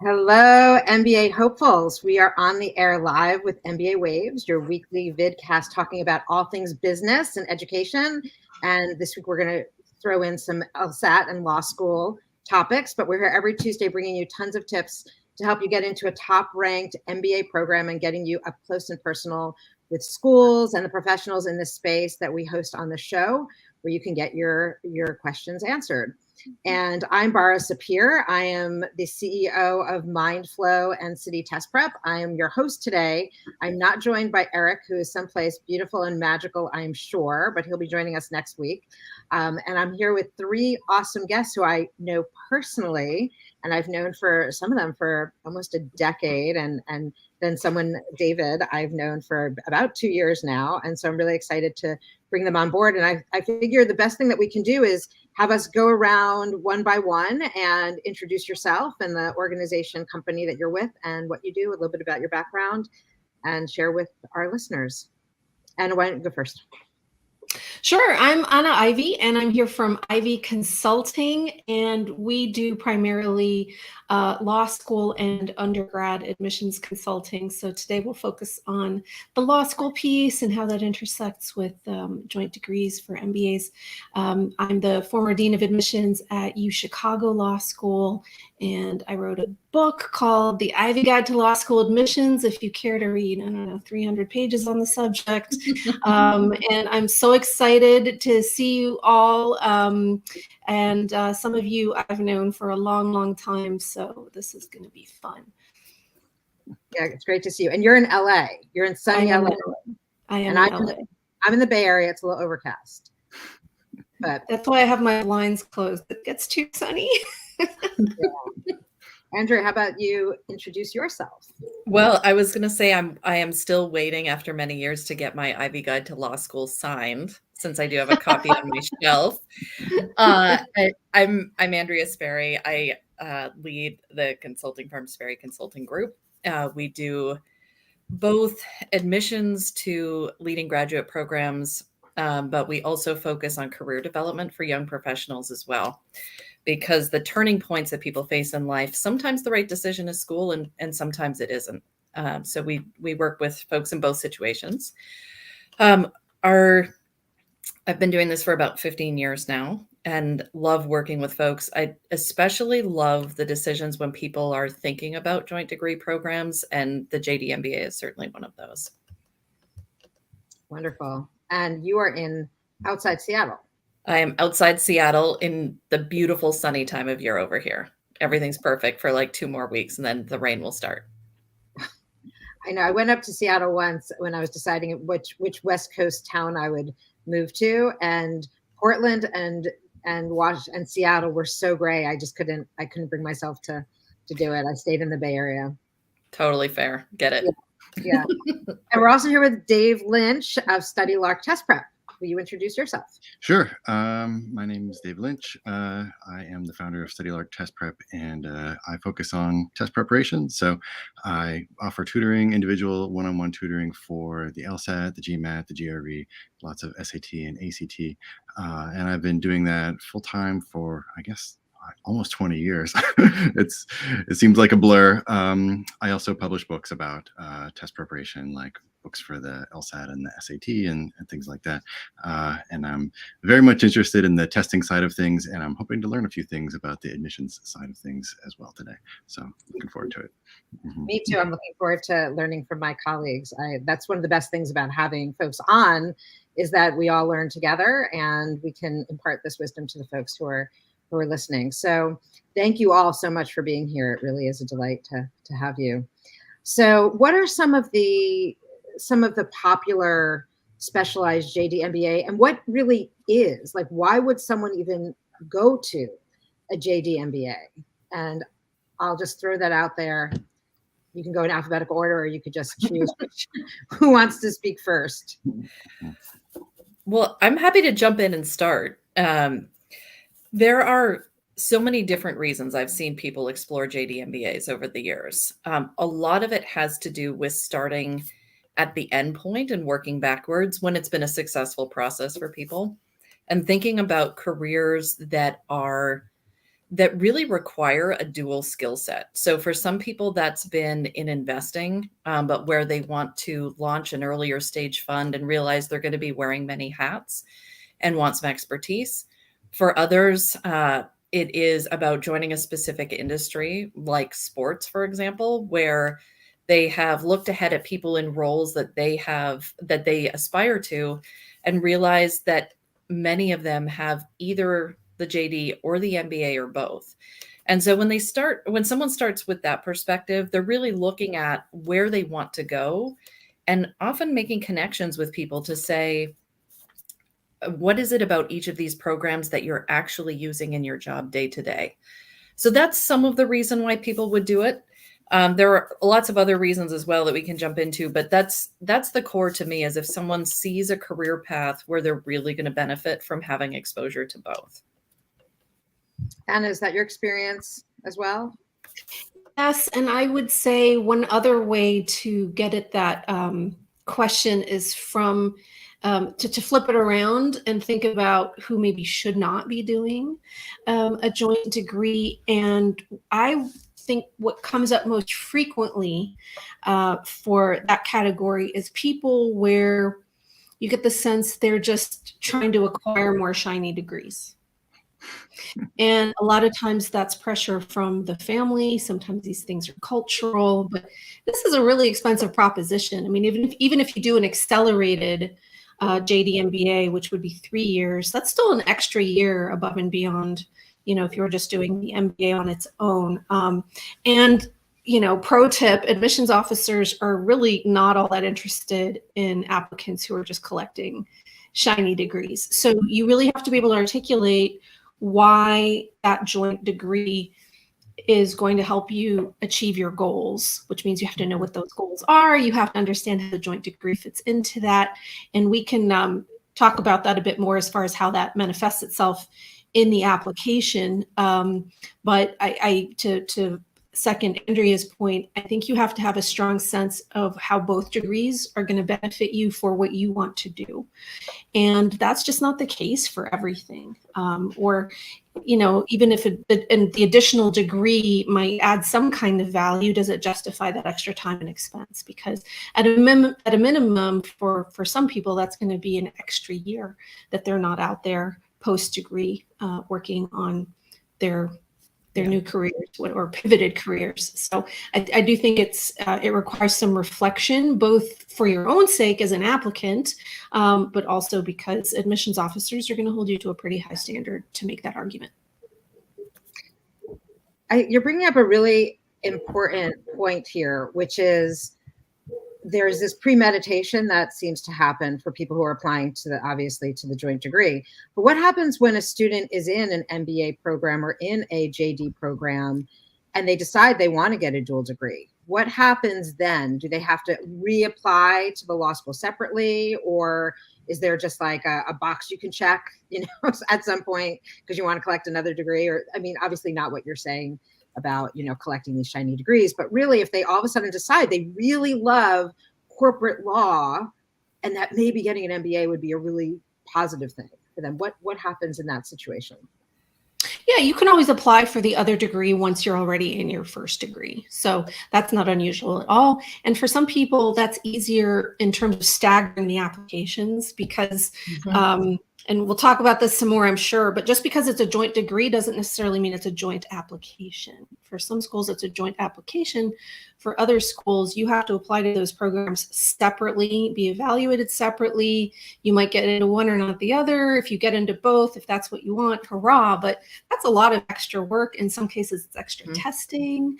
Hello, MBA hopefuls. We are on the air live with MBA Waves, your weekly vidcast talking about all things business and education. And this week we're going to throw in some LSAT and law school topics, but we're here every Tuesday bringing you tons of tips to help you get into a top-ranked MBA program and getting you up close and personal with schools and the professionals in this space that we host on the show, where you can get your questions answered. And I'm Bara Sapir. I am the CEO of Mindflow and City Test Prep. I am your host today. I'm not joined by Eric, who is someplace beautiful and magical, I am sure, but he'll be joining us next week. And I'm here with three awesome guests who I know personally, and I've known for some of them for almost a decade. And then someone, David, I've known for about 2 years now. And so I'm really excited to bring them on board. And I figure the best thing that we can do is have us go around one by one and introduce yourself and the organization, company that you're with and what you do, a little bit about your background, and share with our listeners. Anna, why don't you go first? Sure. I'm Anna Ivey, and I'm here from Ivey Consulting, and we do primarily law school and undergrad admissions consulting. So today we'll focus on the law school piece and how that intersects with joint degrees for MBAs. I'm the former dean of admissions at UChicago Law School, and I wrote a book called The Ivey Guide to Law School Admissions, if you care to read, 300 pages on the subject. And I'm so excited to see you all. And some of you I've known for a long, long time. So this is going to be fun. Yeah, it's great to see you. And you're in LA. You're in sunny LA. I am in LA. I'm in the Bay Area. It's a little overcast. But that's why I have my blinds closed. It gets too sunny. Yeah. Andrea, how about you introduce yourself? Well, I was going to say I am still waiting after many years to get my Ivey Guide to Law School signed, since I do have a copy on my shelf. I'm Andrea Sparrey. I lead the consulting firm Sparrey Consulting Group. We do both admissions to leading graduate programs, but we also focus on career development for young professionals as well. Because the turning points that people face in life, sometimes the right decision is school and sometimes it isn't. So we work with folks in both situations. I've been doing this for about 15 years now and love working with folks. I especially love the decisions when people are thinking about joint degree programs, and the JD-MBA is certainly one of those. Wonderful. And you are outside Seattle. I am outside Seattle in the beautiful sunny time of year over here. Everything's perfect for like 2 more weeks and then the rain will start. I know. I went up to Seattle once when I was deciding which West Coast town I would move to, and Portland and Seattle were so gray. I couldn't bring myself to do it. I stayed in the Bay Area. Totally fair. Get it. Yeah. And we're also here with Dave Lynch of StudyLark Test Prep. Will you introduce yourself? Sure. My name is Dave Lynch. I am the founder of StudyLark Test Prep, and I focus on test preparation. So I offer tutoring, individual one-on-one tutoring for the LSAT, the GMAT, the GRE, lots of SAT and ACT. And I've been doing that full-time for, I guess, almost 20 years. It seems like a blur. I also publish books about test preparation, like books for the LSAT and the SAT and things like that. And I'm very much interested in the testing side of things, and I'm hoping to learn a few things about the admissions side of things as well today. So looking forward to it. Mm-hmm. Me too. I'm looking forward to learning from my colleagues. That's one of the best things about having folks on, is that we all learn together and we can impart this wisdom to the folks who are listening. So thank you all so much for being here. It really is a delight to have you. So what are some of the popular specialized JD-MBA, and what really is, like, why would someone even go to a JD-MBA? And I'll just throw that out there. You can go in alphabetical order, or you could just choose who wants to speak first. Well, I'm happy to jump in and start. There are so many different reasons I've seen people explore JD-MBAs over the years. A lot of it has to do with starting at the end point and working backwards when it's been a successful process for people, and thinking about careers that are that really require a dual skill set. So for some people, that's been in investing, but where they want to launch an earlier stage fund and realize they're going to be wearing many hats and want some expertise. For others, it is about joining a specific industry like sports, for example, where they have looked ahead at people in roles that they aspire to and realize that many of them have either the JD or the MBA or both. And so when someone starts with that perspective, they're really looking at where they want to go and often making connections with people to say, what is it about each of these programs that you're actually using in your job day to day? So that's some of the reason why people would do it. There are lots of other reasons as well that we can jump into, but that's the core to me, is if someone sees a career path where they're really going to benefit from having exposure to both. Anna, is that your experience as well? Yes, and I would say one other way to get at that question is from to flip it around and think about who maybe should not be doing a joint degree. And I think what comes up most frequently for that category is people where you get the sense they're just trying to acquire more shiny degrees. And a lot of times that's pressure from the family. Sometimes these things are cultural, but this is a really expensive proposition. I mean, even if you do an accelerated JD-MBA, which would be 3 years, that's still an extra year above and beyond, if you were just doing the MBA on its own. And pro tip, admissions officers are really not all that interested in applicants who are just collecting shiny degrees. So you really have to be able to articulate why that joint degree is going to help you achieve your goals, which means you have to know what those goals are. You have to understand how the joint degree fits into that. And we can talk about that a bit more as far as how that manifests itself in the application. But to second Andrea's point, I think you have to have a strong sense of how both degrees are going to benefit you for what you want to do. And that's just not the case for everything. Even if the additional degree might add some kind of value, does it justify that extra time and expense? Because at a minimum for some people, that's going to be an extra year that they're not out there post-degree working on their new careers or pivoted careers. So I do think it requires some reflection, both for your own sake as an applicant, but also because admissions officers are going to hold you to a pretty high standard to make that argument. You're bringing up a really important point here, which is there's this premeditation that seems to happen for people who are applying to the joint degree. But what happens when a student is in an MBA program or in a JD program and they decide they want to get a dual degree? What happens then? Do they have to reapply to the law school separately, or is there just like a box you can check, at some point because you want to collect another degree? Or, I mean, obviously not what you're saying about, collecting these shiny degrees, but really if they all of a sudden decide they really love corporate law and that maybe getting an MBA would be a really positive thing for them, what happens in that situation? Yeah, you can always apply for the other degree once you're already in your first degree. So that's not unusual at all. And for some people, that's easier in terms of staggering the applications because and we'll talk about this some more, I'm sure, but just because it's a joint degree doesn't necessarily mean it's a joint application. For some schools, it's a joint application. For other schools, you have to apply to those programs separately, be evaluated separately. You might get into one or not the other. If you get into both, if that's what you want, hurrah, but that's a lot of extra work. In some cases, it's extra testing.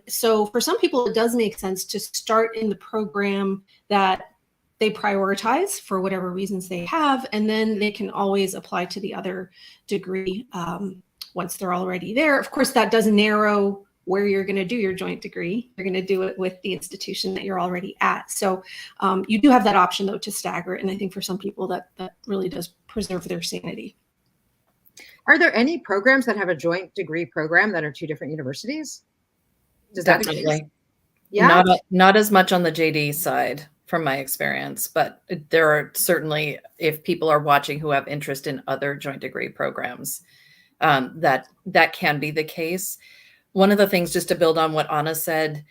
So for some people, it does make sense to start in the program that they prioritize for whatever reasons they have, and then they can always apply to the other degree once they're already there. Of course, that does narrow where you're going to do your joint degree. You're going to do it with the institution that you're already at. So you do have that option, though, to stagger it. And I think for some people that really does preserve their sanity. Are there any programs that have a joint degree program that are two different universities? Definitely. Yeah. Not as much on the JD side from my experience, but there are certainly, if people are watching who have interest in other joint degree programs, that can be the case. One of the things, just to build on what Anna said,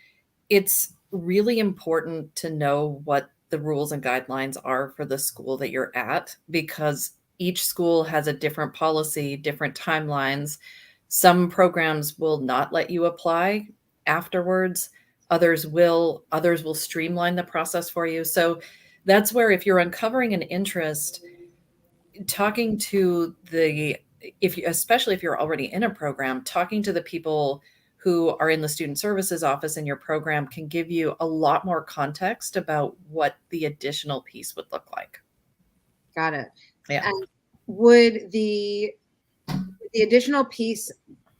it's really important to know what the rules and guidelines are for the school that you're at, because each school has a different policy, different timelines. Some programs will not let you apply afterwards. Others will streamline the process for you. So that's where, if you're uncovering an interest, talking to especially if you're already in a program, talking to the people who are in the student services office in your program can give you a lot more context about what the additional piece would look like. Got it. Yeah. And would the additional piece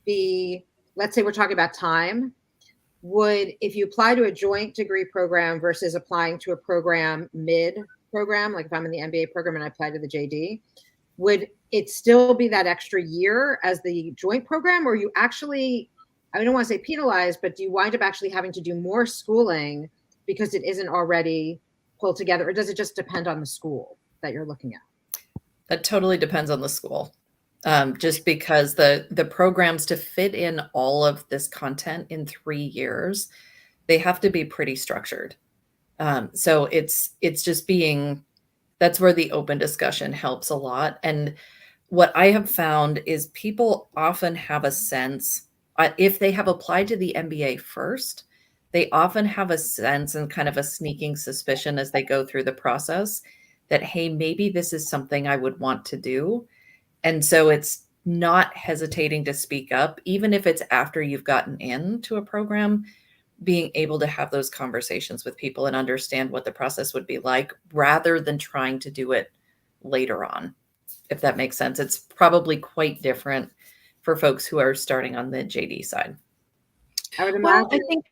be, let's say we're talking about time, if you apply to a joint degree program versus applying to a program mid-program, like if I'm in the MBA program and I apply to the JD, would it still be that extra year as the joint program, or you actually, I don't want to say penalized, but do you wind up actually having to do more schooling because it isn't already pulled together, or does it just depend on the school that you're looking at? That totally depends on the school. Just because the programs, to fit in all of this content in 3 years, they have to be pretty structured. So it's just that's where the open discussion helps a lot. And what I have found is people often have a sense, if they have applied to the MBA first, they often have a sense and kind of a sneaking suspicion as they go through the process that, hey, maybe this is something I would want to do. And so it's not hesitating to speak up, even if it's after you've gotten into a program, being able to have those conversations with people and understand what the process would be like, rather than trying to do it later on, if that makes sense. It's probably quite different for folks who are starting on the JD side. I would Well, imagine.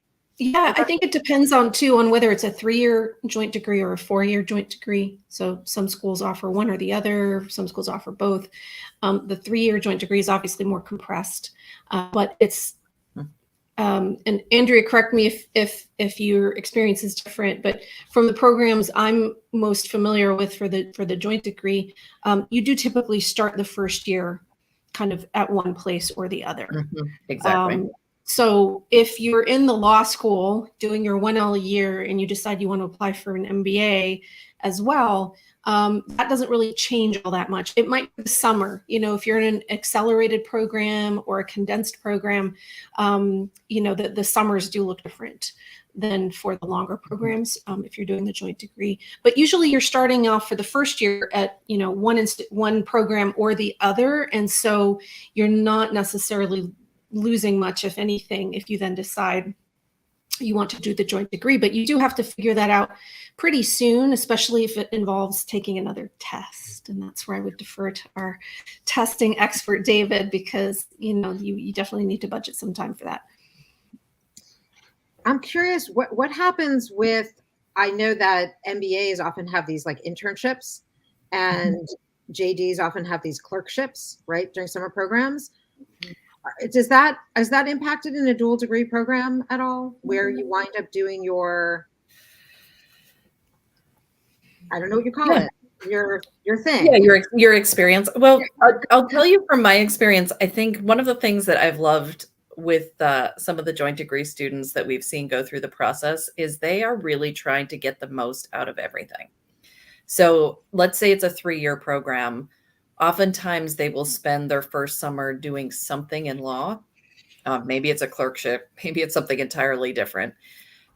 I think it depends on whether it's a 3-year joint degree or a 4-year joint degree. So some schools offer one or the other. Some schools offer both. The 3-year joint degree is obviously more compressed, but it's, and Andrea, correct me if your experience is different, but from the programs I'm most familiar with for the joint degree, you do typically start the first year kind of at one place or the other. Mm-hmm. Exactly. So if you're in the law school doing your 1L a year and you decide you want to apply for an MBA as well, that doesn't really change all that much. It might be the summer, if you're in an accelerated program or a condensed program, the summers do look different than for the longer programs, if you're doing the joint degree. But usually you're starting off for the first year at, one program or the other. And so you're not necessarily losing much, if anything, if you then decide you want to do the joint degree. But you do have to figure that out pretty soon, especially if it involves taking another test. And that's where I would defer to our testing expert, David, because you definitely need to budget some time for that. I'm curious, what happens with, I know that MBAs often have these like internships, and JDs often have these clerkships, right, during summer programs. Is that impacted in a dual degree program at all, where you wind up doing your, I don't know what you call it, your thing? Yeah, your experience. Well, I'll tell you from my experience, I think one of the things that I've loved with some of the joint degree students that we've seen go through the process is they are really trying to get the most out of everything. So let's say it's a 3-year program. Oftentimes they will spend their first summer doing something in law. Maybe it's a clerkship, maybe it's something entirely different.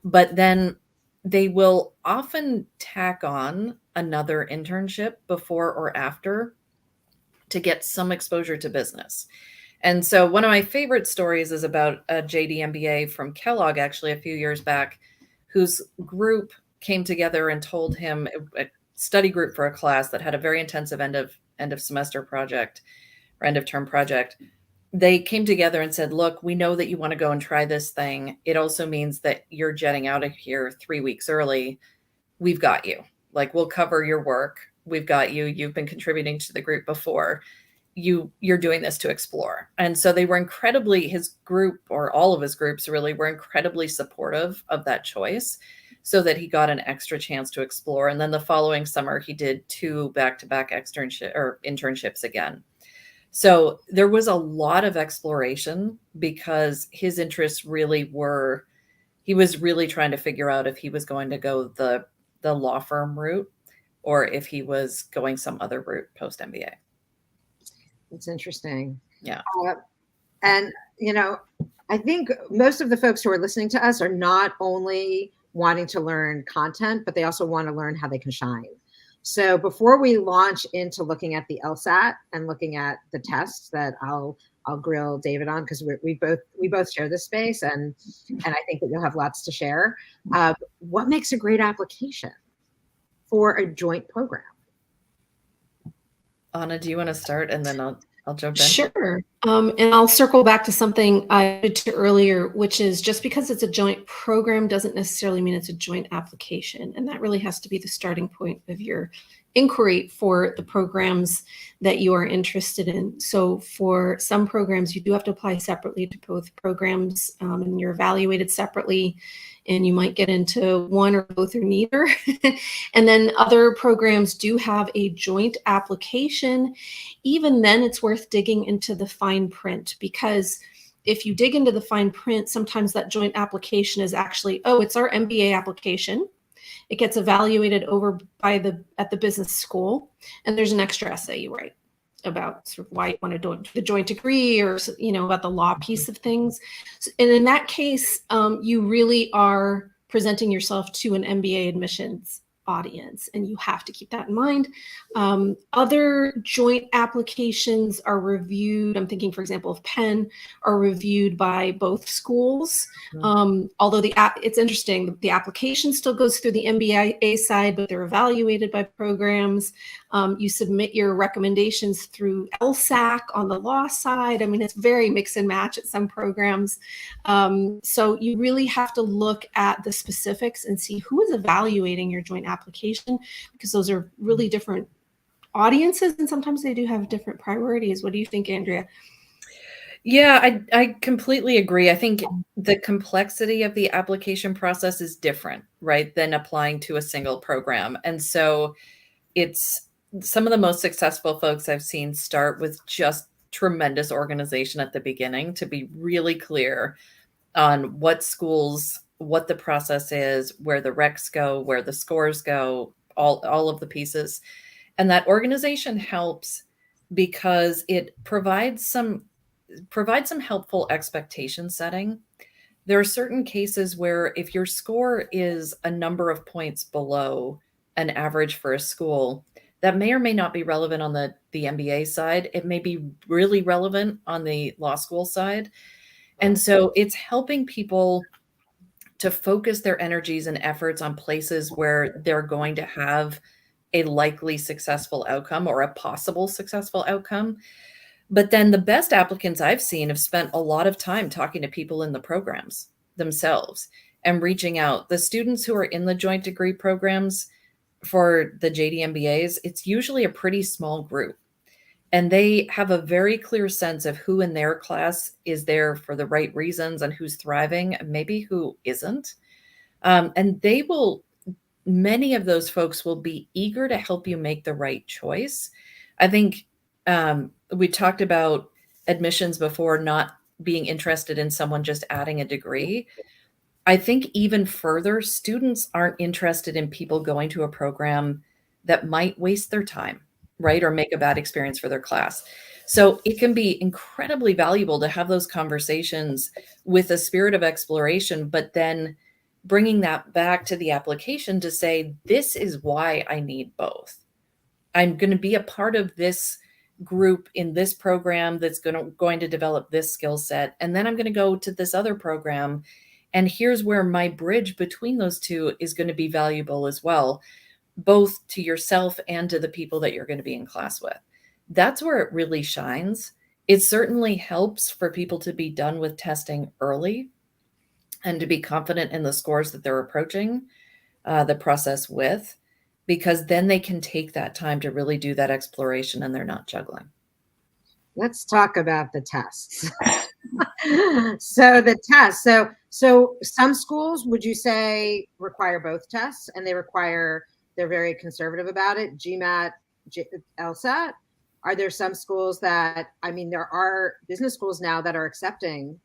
But then they will often tack on another internship before or after to get some exposure to business. And so one of my favorite stories is about a JD-MBA from Kellogg, actually a few years back, whose group came together and told him, a study group for a class that had a very intensive end of semester project or end of term project. They came together and said, look, we know that you want to go and try this thing. It also means that you're jetting out of here 3 weeks early. We've got you. Like, we'll cover your work. We've got you. You've been contributing to the group before. You're doing this to explore. And so they were his group, or all of his groups really, were incredibly supportive of that choice, so that he got an extra chance to explore. And then the following summer, he did 2 back-to-back internships again. So there was a lot of exploration because his interests really were, he was really trying to figure out if he was going to go the law firm route or if he was going some other route post MBA. It's interesting. Yeah. And, I think most of the folks who are listening to us are not only wanting to learn content, but they also want to learn how they can shine. So before we launch into looking at the LSAT and looking at the tests that I'll grill David on, because we both share this space, and I think that you'll have lots to share. What makes a great application for a joint program? Anna, do you want to start, and then I'll jump in? Sure. And I'll circle back to something I alluded to earlier, which is just because it's a joint program doesn't necessarily mean it's a joint application. And that really has to be the starting point of your inquiry for the programs that you are interested in. So for some programs, you do have to apply separately to both programs, and you're evaluated separately. And you might get into one or both or neither. And then other programs do have a joint application. Even then, it's worth digging into the fine print, because if you dig into the fine print, sometimes that joint application is actually, oh, it's our MBA application. It gets evaluated over at the business school, and there's an extra essay you write about sort of why you want to do the joint degree, or about the law piece of things. And in that case, you really are presenting yourself to an MBA admissions audience, and you have to keep that in mind. Other joint applications are reviewed, I'm thinking, for example, of Penn, are reviewed by both schools. Although it's interesting, the application still goes through the MBA side, but they're evaluated by programs. You submit your recommendations through LSAC on the law side. I mean, it's very mix and match at some programs. So you really have to look at the specifics and see who is evaluating your joint application, because those are really different audiences, and sometimes they do have different priorities. What do you think, Andrea? Yeah, I completely agree. I think the complexity of the application process is different, right, than applying to a single program. And so it's some of the most successful folks I've seen start with just tremendous organization at the beginning to be really clear on what schools, what the process is, where the recs go, where the scores go, all of the pieces. And that organization helps because it provides some helpful expectation setting. There are certain cases where if your score is a number of points below an average for a school, that may or may not be relevant on the MBA side. It may be really relevant on the law school side. And so it's helping people to focus their energies and efforts on places where they're going to have a likely successful outcome or a possible successful outcome. But then the best applicants I've seen have spent a lot of time talking to people in the programs themselves and reaching out. The students who are in the joint degree programs for the JD-MBAs, it's usually a pretty small group. And they have a very clear sense of who in their class is there for the right reasons and who's thriving and maybe who isn't. And many of those folks will be eager to help you make the right choice. I think we talked about admissions before, not being interested in someone just adding a degree. I think even further, students aren't interested in people going to a program that might waste their time, right, or make a bad experience for their class. So it can be incredibly valuable to have those conversations with a spirit of exploration, but then bringing that back to the application to say, this is why I need both. I'm going to be a part of this group in this program that's going to develop this skill set. And then I'm going to go to this other program. And here's where my bridge between those two is going to be valuable as well, both to yourself and to the people that you're going to be in class with. That's where it really shines. It certainly helps for people to be done with testing early and to be confident in the scores that they're approaching the process with, because then they can take that time to really do that exploration and they're not juggling. Let's talk about the tests. So the tests. So some schools, would you say, require both tests, and they're very conservative about it? GMAT, LSAT. Are there some schools that, I mean, there are business schools now that are accepting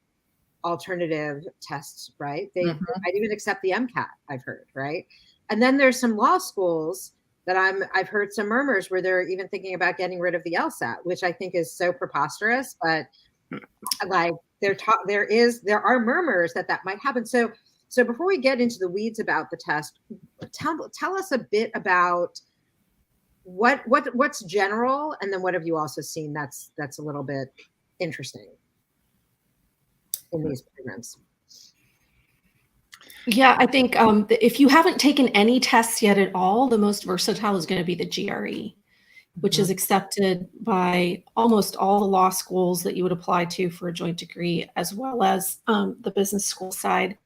alternative tests, right? They might even accept the MCAT, I've heard, right? And then there's some law schools that I've heard some murmurs where they're even thinking about getting rid of the LSAT, which I think is so preposterous, but like there are murmurs that might happen. So before we get into the weeds about the test, tell us a bit about what's general, and then what have you also seen that's a little bit interesting in these programs? Yeah, I think if you haven't taken any tests yet at all, the most versatile is going to be the GRE, which is accepted by almost all the law schools that you would apply to for a joint degree, as well as the business school side.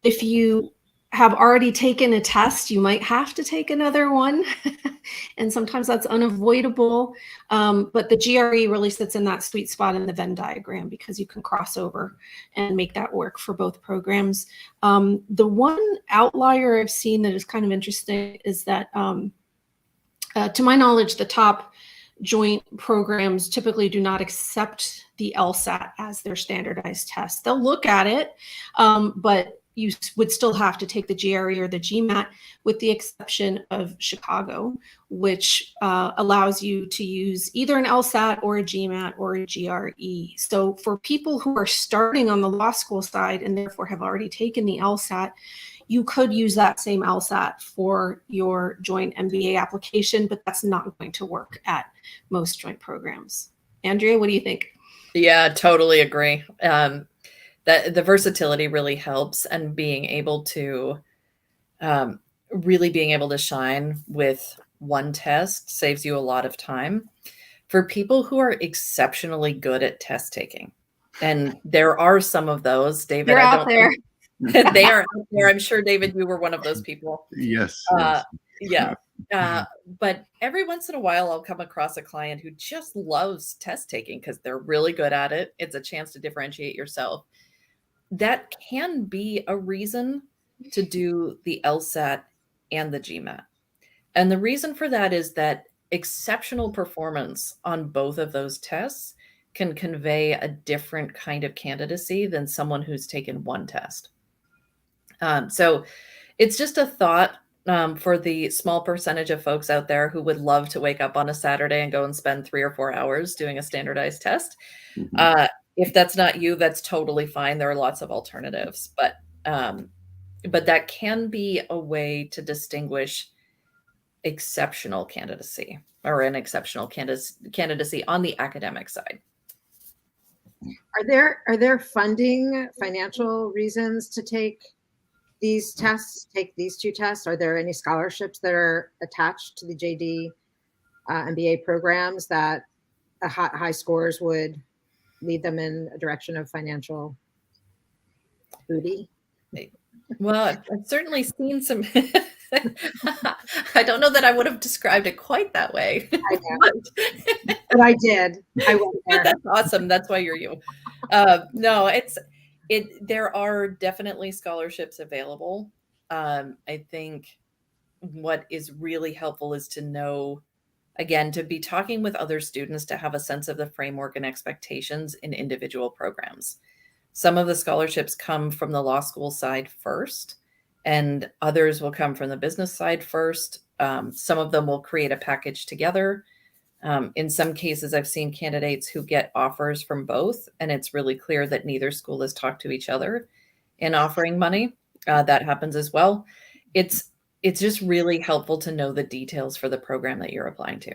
If you have already taken a test, you might have to take another one. And sometimes that's unavoidable. But the GRE really sits in that sweet spot in the Venn diagram because you can cross over and make that work for both programs. The one outlier I've seen that is kind of interesting is that, to my knowledge, the top joint programs typically do not accept the LSAT as their standardized test. They'll look at it, but you would still have to take the GRE or the GMAT, with the exception of Chicago, which allows you to use either an LSAT or a GMAT or a GRE. So for people who are starting on the law school side and therefore have already taken the LSAT, you could use that same LSAT for your joint MBA application, but that's not going to work at most joint programs. Andrea, what do you think? Yeah, totally agree. That the versatility really helps, and being able to really being able to shine with one test saves you a lot of time. For people who are exceptionally good at test taking, and there are some of those, David, They're out there. They are out there. I'm sure, David, you were one of those people. Yes. Yeah. But every once in a while, I'll come across a client who just loves test taking because they're really good at it. It's a chance to differentiate yourself. That can be a reason to do the LSAT and the GMAT. And the reason for that is that exceptional performance on both of those tests can convey a different kind of candidacy than someone who's taken one test. So it's just a thought for the small percentage of folks out there who would love to wake up on a Saturday and go and spend 3 or 4 hours doing a standardized test. If that's not you, that's totally fine. There are lots of alternatives, but that can be a way to distinguish exceptional candidacy, or an exceptional candidacy on the academic side. Are there financial reasons to take these tests, take these two tests? Are there any scholarships that are attached to the JD-MBA programs that high scores would lead them in a direction of financial booty? Well, I've certainly seen some. I don't know that I would have described it quite that way. I know. But I did. I went there. That's awesome. That's why you're you. No, there are definitely scholarships available. I think what is really helpful is to know, again, to be talking with other students, to have a sense of the framework and expectations in individual programs. Some of the scholarships come from the law school side first, and others will come from the business side first. Some of them will create a package together. In some cases, I've seen candidates who get offers from both, and it's really clear that neither school has talked to each other in offering money. That happens as well. It's just really helpful to know the details for the program that you're applying to.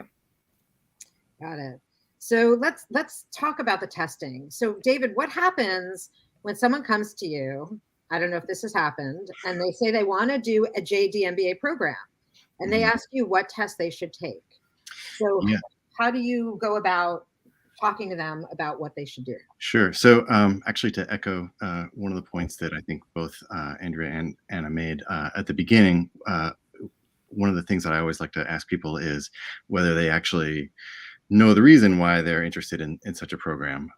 Got it. So let's talk about the testing. So David, what happens when someone comes to you? I don't know if this has happened, and they say they want to do a JD-MBA program, and they ask you what test they should take. So how do you go about talking to them about what they should do? Sure. So actually, to echo one of the points that I think both Andrea and Anna made at the beginning, one of the things that I always like to ask people is whether they actually know the reason why they're interested in such a program.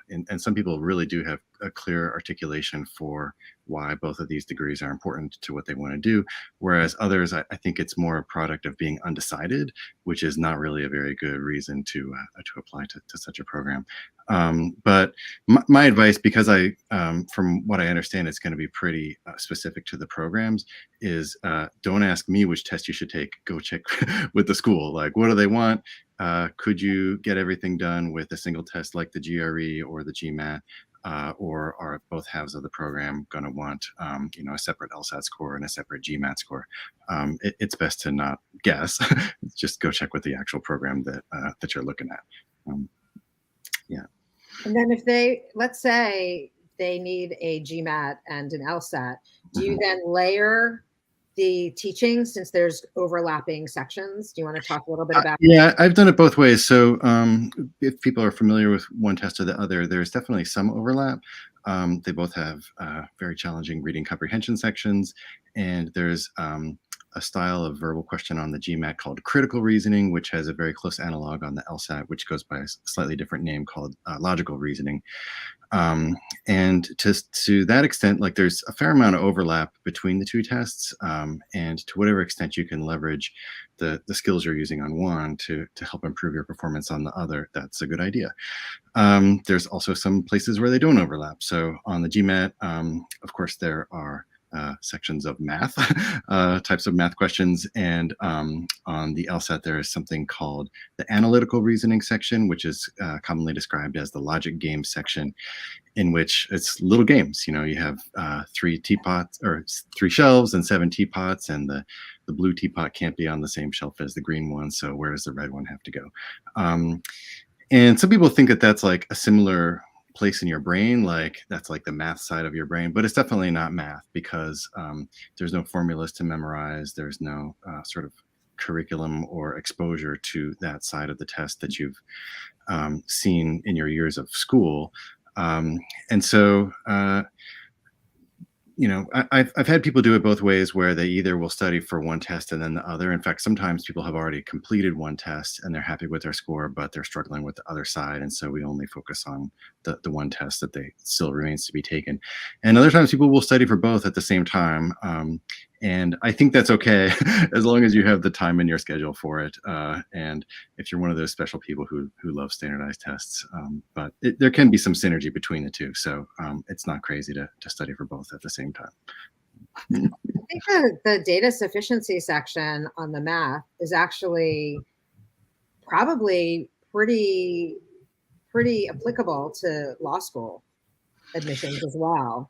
And some people really do have a clear articulation for why both of these degrees are important to what they want to do. Whereas others, I think it's more a product of being undecided, which is not really a very good reason to apply to such a program. But my advice, because from what I understand, it's going to be pretty specific to the programs, is don't ask me which test you should take. Go check with the school. Like, what do they want? Could you get everything done with a single test like the GRE or the GMAT? Or are both halves of the program going to want, a separate LSAT score and a separate GMAT score? It's best to not guess. Just go check with the actual program that you're looking at. Yeah. And then let's say they need a GMAT and an LSAT, do you then layer the teaching since there's overlapping sections? Do you want to talk a little bit about Yeah, I've done it both ways. So if people are familiar with one test or the other, there's definitely some overlap. They both have very challenging reading comprehension sections, and there's a style of verbal question on the GMAT called critical reasoning, which has a very close analog on the LSAT, which goes by a slightly different name called logical reasoning. And to that extent, like there's a fair amount of overlap between the two tests, and to whatever extent you can leverage the skills you're using on one to help improve your performance on the other, that's a good idea. There's also some places where they don't overlap. So on the GMAT, of course, there are sections of math, types of math questions. And on the LSAT, there is something called the analytical reasoning section, which is commonly described as the logic game section, in which it's little games. You have 3 teapots or 3 shelves and 7 teapots, and the blue teapot can't be on the same shelf as the green one. So where does the red one have to go? And some people think that that's like a similar place in your brain, like that's like the math side of your brain, but it's definitely not math, because there's no formulas to memorize. There's no sort of curriculum or exposure to that side of the test that you've seen in your years of school. And so I've had people do it both ways, where they either will study for one test and then the other. In fact, sometimes people have already completed one test and they're happy with their score, but they're struggling with the other side. And so we only focus on the one test that they still remains to be taken. And other times people will study for both at the same time. And I think that's okay, as long as you have the time in your schedule for it. And if you're one of those special people who love standardized tests, but there can be some synergy between the two. So it's not crazy to study for both at the same time. I think the data sufficiency section on the math is actually probably pretty applicable to law school admissions as well.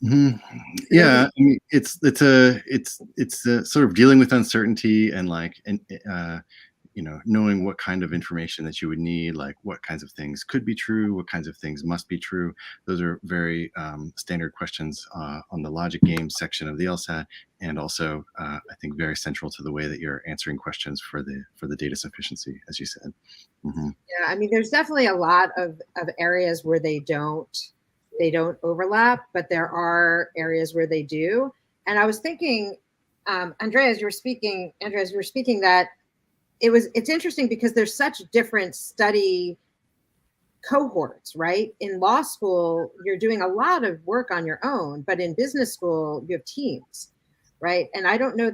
Mm-hmm. Yeah, I mean, it's sort of dealing with uncertainty and knowing what kind of information that you would need, like what kinds of things could be true, what kinds of things must be true. Those are very standard questions on the logic game section of the LSAT, and also I think very central to the way that you're answering questions for the data sufficiency, as you said. Mm-hmm. Yeah, I mean, there's definitely a lot of areas where they don't overlap, but there are areas where they do. And I was thinking, Andrea, as you were speaking, that it's interesting because there's such different study cohorts, right? In law school, you're doing a lot of work on your own, but in business school, you have teams, right? And I don't know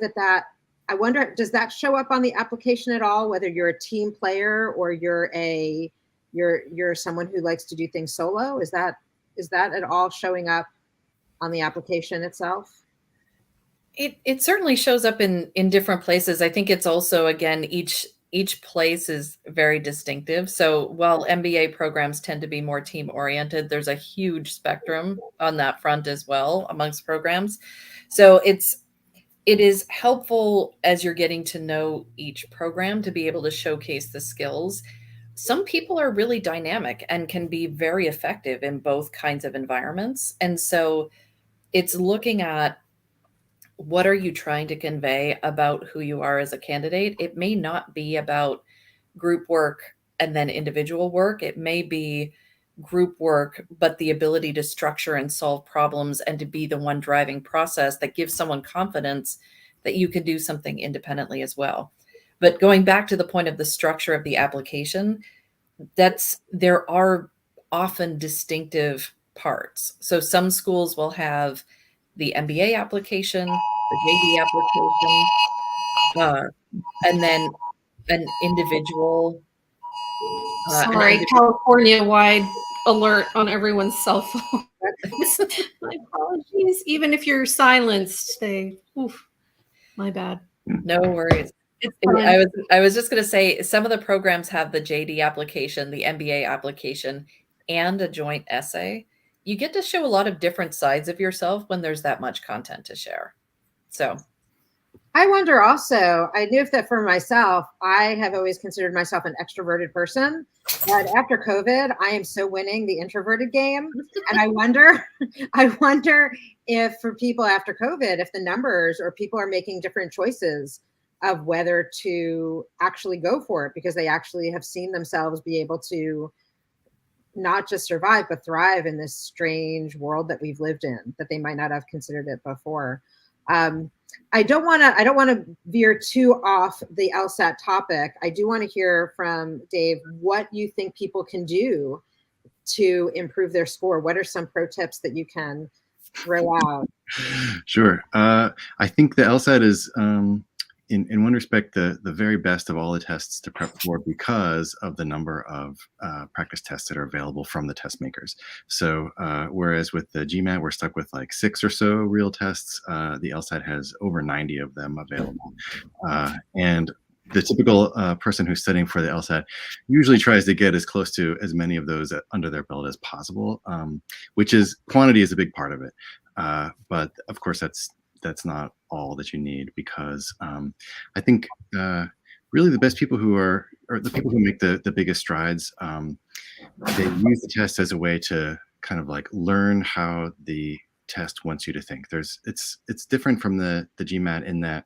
I wonder, does that show up on the application at all, whether you're a team player or you're someone who likes to do things solo? Is that at all showing up on the application itself? It certainly shows up in different places. I think it's also, again, each place is very distinctive. So while MBA programs tend to be more team oriented, there's a huge spectrum on that front as well amongst programs. So it is helpful as you're getting to know each program to be able to showcase the skills. Some people are really dynamic and can be very effective in both kinds of environments. And so it's looking at, what are you trying to convey about who you are as a candidate? It may not be about group work and then individual work. It may be group work, but the ability to structure and solve problems and to be the one driving process that gives someone confidence that you can do something independently as well. But going back to the point of the structure of the application, there are often distinctive parts. So some schools will have the MBA application, the JD application, and then an individual. Sorry, California-wide alert on everyone's cell phone. My apologies. Even if you're silenced, my bad. No worries. I was just going to say, some of the programs have the JD application, the MBA application, and a joint essay. You get to show a lot of different sides of yourself when there's that much content to share. So I wonder also, I knew that for myself, I have always considered myself an extroverted person, but after COVID, I am so winning the introverted game. And I wonder if for people after COVID, if the numbers or people are making different choices of whether to actually go for it, because they actually have seen themselves be able to not just survive, but thrive in this strange world that we've lived in, that they might not have considered it before. I don't want to veer too off the LSAT topic. I do want to hear from Dave what you think people can do to improve their score. What are some pro tips that you can throw out? Sure. I think the LSAT is, in one respect, the very best of all the tests to prep for, because of the number of practice tests that are available from the test makers. So whereas with the GMAT, we're stuck with like 6 or so real tests, the LSAT has over 90 of them available. And the typical person who's studying for the LSAT usually tries to get as close to as many of those under their belt as possible, which is, quantity is a big part of it. But of course, that's not all that you need, because I think really the best people or the people who make the biggest strides, they use the test as a way to kind of like learn how the test wants you to think. It's different from the GMAT in that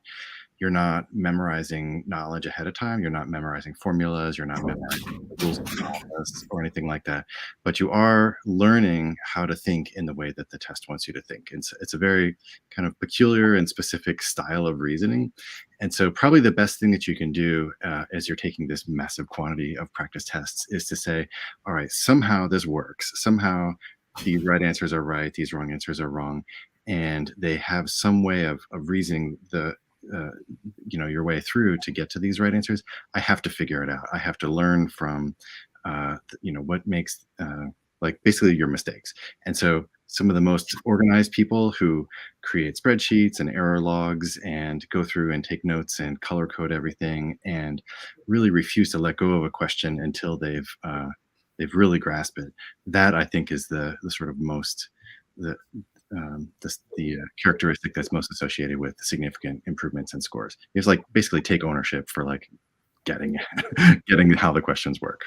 you're not memorizing knowledge ahead of time. You're not memorizing formulas. You're not memorizing the rules of calculus or anything like that. But you are learning how to think in the way that the test wants you to think. And so it's a very kind of peculiar and specific style of reasoning. And so probably the best thing that you can do as you're taking this massive quantity of practice tests is to say, all right, somehow this works. Somehow these right answers are right. These wrong answers are wrong. And they have some way of reasoning your way through to get to these right answers. I have to figure it out. I have to learn from, what makes like basically your mistakes. And so some of the most organized people who create spreadsheets and error logs and go through and take notes and color code everything and really refuse to let go of a question until they've really grasped it. That, I think, is the sort of most the characteristic that's most associated with significant improvements in scores. You just like basically take ownership for like getting how the questions work.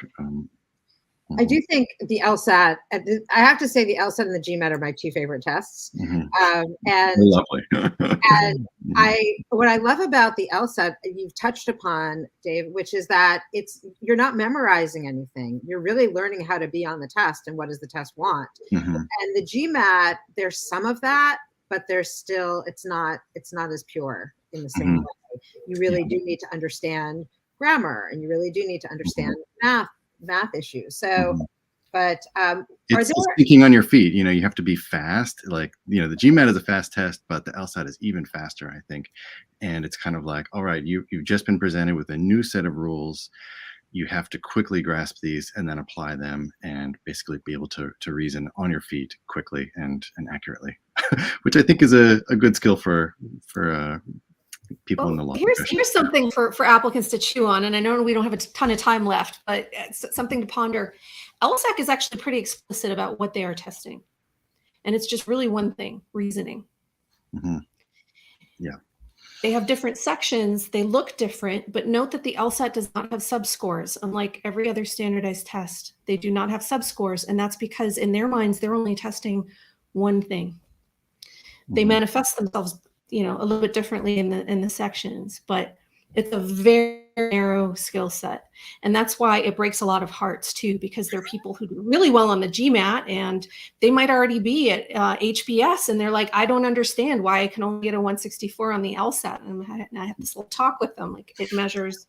I do think the LSAT, I have to say the LSAT and the GMAT are my two favorite tests. And lovely. And what I love about the LSAT, you've touched upon, Dave, which is that you're not memorizing anything. You're really learning how to be on the test and what does the test want. And the GMAT, there's some of that, but there's still, it's not as pure in the same way. You really do need to understand grammar, and you really do need to understand math issues. So, but it's thinking on your feet. You have to be fast. Like, the GMAT is a fast test, but the LSAT is even faster, I think. And it's kind of like, all right, you've just been presented with a new set of rules. You have to quickly grasp these and then apply them and basically be able to reason on your feet quickly and accurately, which I think is a good skill for people in the law profession. Here's something for applicants to chew on, and I know we don't have a ton of time left, but it's something to ponder. LSAC is actually pretty explicit about what they are testing, and it's just really one thing: reasoning. Yeah. They have different sections. They look different, but note that the LSAT does not have subscores. Unlike every other standardized test, they do not have subscores, and that's because in their minds, they're only testing one thing. They manifest themselves a little bit differently in the sections, but it's a very, very narrow skill set. And that's why it breaks a lot of hearts too, because there are people who do really well on the GMAT and they might already be at HBS and they're like, I don't understand why I can only get a 164 on the LSAT. And I have this little talk with them, like it measures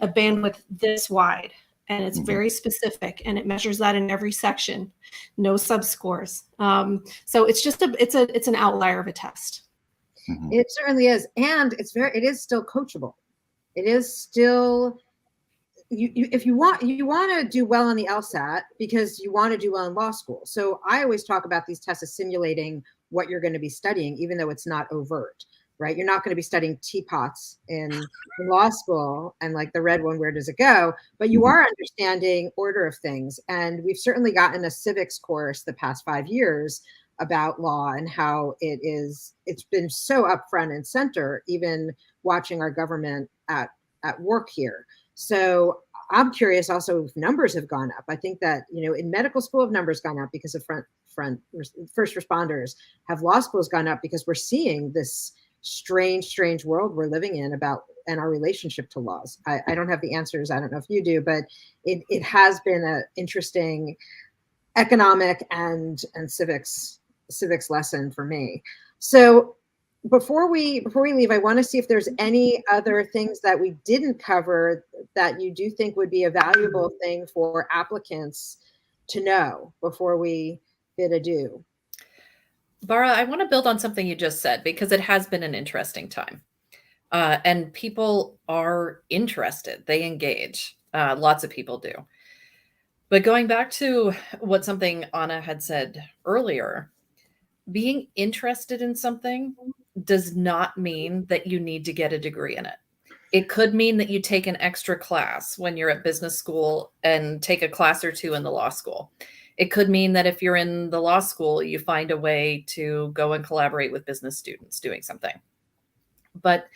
a bandwidth this wide and it's very specific and it measures that in every section, no subscores. So it's just it's an outlier of a test. It certainly is. And it is still coachable. It is still, if you want to do well on the LSAT because you want to do well in law school. So I always talk about these tests as simulating what you're going to be studying, even though it's not overt, right? You're not going to be studying teapots in law school and like the red one, where does it go? But you are understanding order of things. And we've certainly gotten a civics course the past 5 years about law and how it's been so upfront and center, even watching our government at work here. So I'm curious also if numbers have gone up. I think that, in medical school, have numbers gone up because of first responders? Have law schools gone up because we're seeing this strange world we're living in and our relationship to laws? I don't have the answers. I don't know if you do, but it has been an interesting economic and civics lesson for me. So before we leave, I want to see if there's any other things that we didn't cover that you do think would be a valuable thing for applicants to know before we bid adieu. Bara, I want to build on something you just said because it has been an interesting time. And people are interested. They engage. Lots of people do. But going back to something Anna had said earlier, being interested in something does not mean that you need to get a degree in it. It could mean that you take an extra class when you're at business school and take a class or two in the law school. It could mean that if you're in the law school, you find a way to go and collaborate with business students doing something. But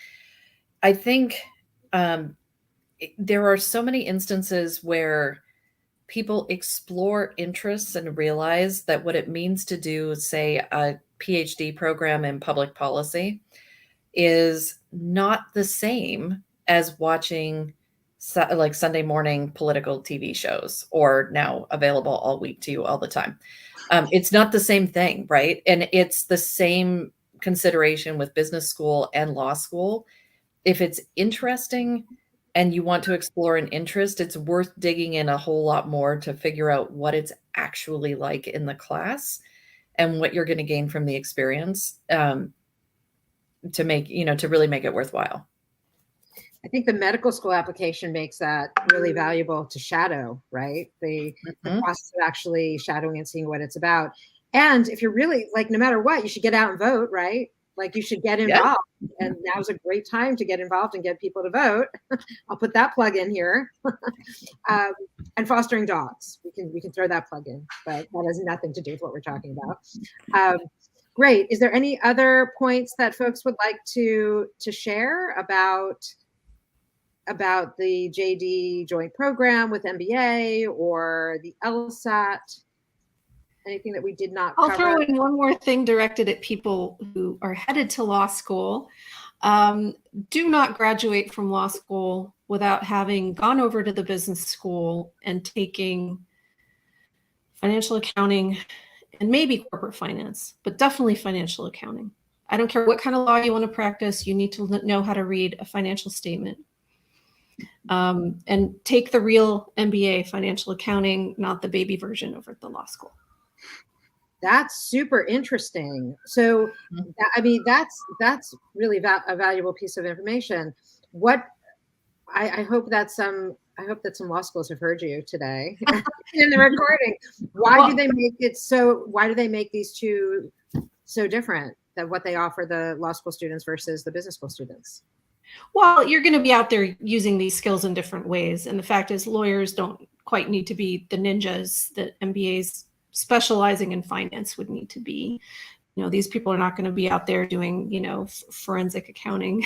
I think there are so many instances where people explore interests and realize that what it means to do, say, a PhD program in public policy is not the same as watching like Sunday morning political TV shows, or now available all week to you all the time. It's not the same thing, right? And it's the same consideration with business school and law school. If it's interesting and you want to explore an interest, it's worth digging in a whole lot more to figure out what it's actually like in the class and what you're going to gain from the experience to really make it worthwhile. I think the medical school application makes that really valuable to shadow, right? The process of actually shadowing and seeing what it's about. And if you're really like, no matter what, you should get out and vote, right? Like you should get involved. Yeah. And now's a great time to get involved and get people to vote. I'll put that plug in here. And fostering dogs. We can throw that plug in, but that has nothing to do with what we're talking about. Great. Is there any other points that folks would like to share about the JD joint program with MBA or the LSAT? Anything that we did not cover? I'll throw in one more thing directed at people who are headed to law school. Do not graduate from law school without having gone over to the business school and taking financial accounting and maybe corporate finance, but definitely financial accounting. I don't care what kind of law you want to practice. You need to know how to read a financial statement. And take the real MBA, financial accounting, not the baby version over at the law school. That's super interesting. So, that's really a valuable piece of information. I hope that some law schools have heard you today in the recording. Why do they make these two so different than what they offer the law school students versus the business school students? Well, you're going to be out there using these skills in different ways. And the fact is lawyers don't quite need to be the ninjas that MBAs specializing in finance would need to be. These people are not going to be out there doing, forensic accounting.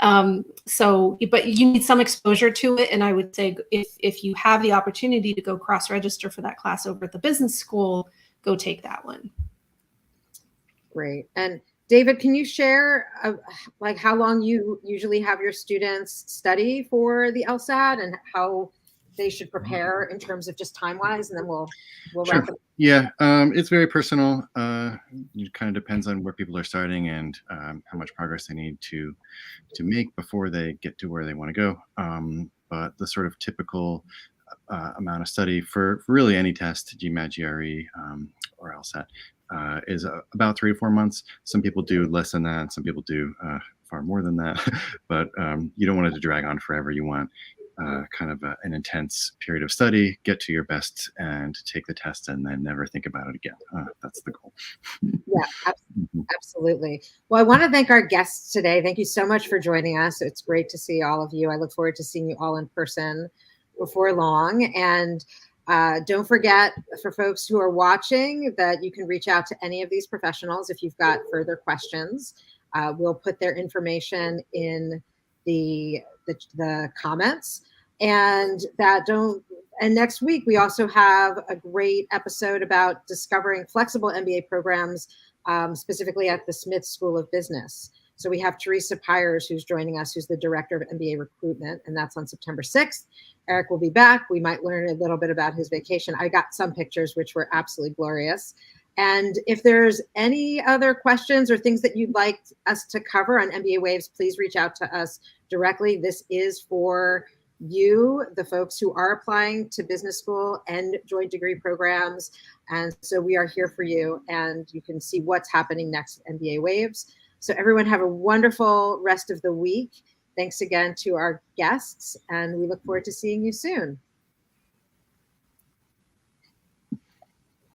But you need some exposure to it. And I would say if you have the opportunity to go cross-register for that class over at the business school, go take that one. Great. And David, can you share like how long you usually have your students study for the LSAT and how they should prepare in terms of just time-wise, and then we'll Sure. wrap it up. Yeah, it's very personal. It kind of depends on where people are starting and how much progress they need to make before they get to where they want to go. But the sort of typical amount of study for really any test, GMAT, GRE, or LSAT, is about 3 to 4 months. Some people do less than that. Some people do far more than that. But you don't want it to drag on forever. You want kind of an intense period of study, get to your best and take the test and then never think about it again. That's the goal. Yeah, absolutely. Well, I want to thank our guests today. Thank you so much for joining us. It's great to see all of you. I look forward to seeing you all in person before long. And don't forget, for folks who are watching, that you can reach out to any of these professionals if you've got further questions. We'll put their information in the comments. And next week, we also have a great episode about discovering flexible MBA programs, specifically at the Smith School of Business. So we have Teresa Pyers, who's joining us, who's the director of MBA recruitment, and that's on September 6th. Eric will be back. We might learn a little bit about his vacation. I got some pictures, which were absolutely glorious. And if there's any other questions or things that you'd like us to cover on MBA Waves, please reach out to us directly. This is for you, the folks who are applying to business school and joint degree programs. And so we are here for you, and you can see what's happening next at MBA Waves. So everyone have a wonderful rest of the week. Thanks again to our guests, and we look forward to seeing you soon.